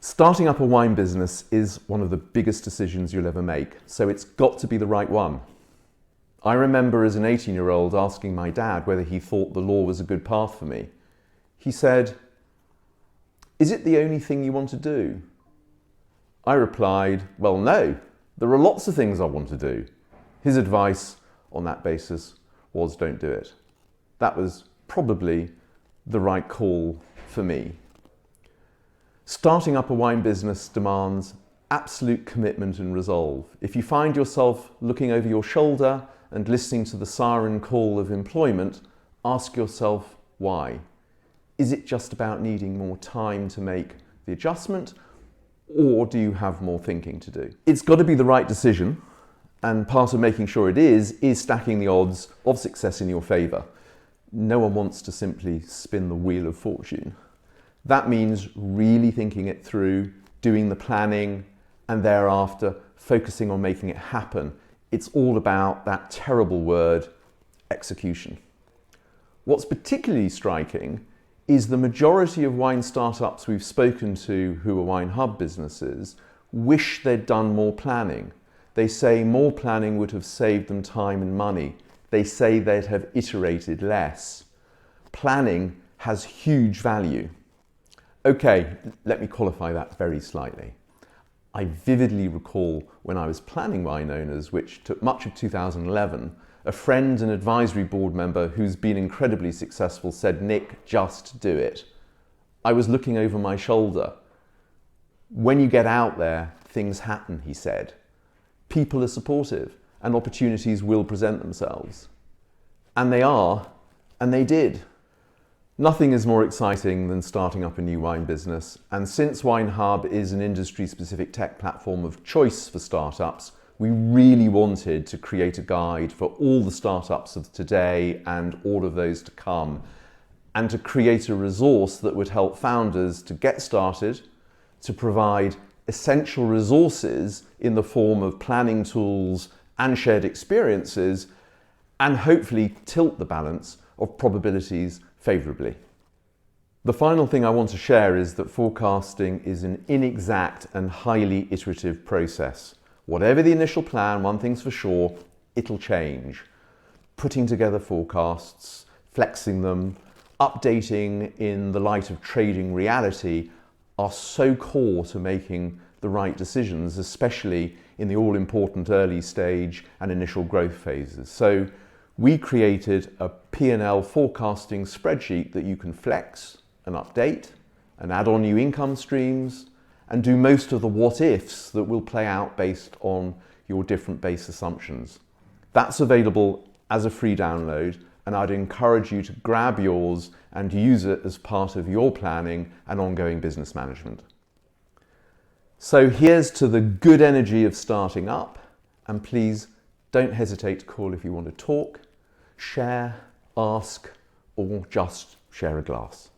Starting up a wine business is one of the biggest decisions you'll ever make, so it's got to be the right one. I remember as an 18-year-old asking my dad whether he thought the law was a good path for me. He said, "Is it the only thing you want to do?" I replied, "Well, no, there are lots of things I want to do." His advice on that basis was, don't do it. That was probably the right call for me. Starting up a wine business demands absolute commitment and resolve. If you find yourself looking over your shoulder and listening to the siren call of employment, ask yourself why. Is it just about needing more time to make the adjustment, or do you have more thinking to do? It's got to be the right decision, and part of making sure it is stacking the odds of success in your favour. No one wants to simply spin the wheel of fortune. That means really thinking it through, doing the planning, and thereafter focusing on making it happen. It's all about that terrible word, execution. What's particularly striking is the majority of wine startups we've spoken to who are wine hub businesses wish they'd done more planning. They say more planning would have saved them time and money. They say they'd have iterated less. Planning has huge value. Okay, let me qualify that very slightly. I vividly recall when I was planning Wine Owners, which took much of 2011, a friend and advisory board member who's been incredibly successful said, "Nick, just do it." I was looking over my shoulder. When you get out there, things happen, he said. People are supportive and opportunities will present themselves. And they are, and they did. Nothing is more exciting than starting up a new wine business, and since Wine Hub is an industry-specific tech platform of choice for startups, we really wanted to create a guide for all the startups of today and all of those to come, and to create a resource that would help founders to get started, to provide essential resources in the form of planning tools and shared experiences, and hopefully tilt the balance of probabilities favourably. The final thing I want to share is that forecasting is an inexact and highly iterative process. Whatever the initial plan, one thing's for sure, it'll change. Putting together forecasts, flexing them, updating in the light of trading reality are so core to making the right decisions, especially in the all-important early stage and initial growth phases. So we created a P&L forecasting spreadsheet that you can flex and update and add on new income streams and do most of the what-ifs that will play out based on your different base assumptions. That's available as a free download, and I'd encourage you to grab yours and use it as part of your planning and ongoing business management. So here's to the good energy of starting up, and please don't hesitate to call if you want to talk, share, ask, or just share a glass.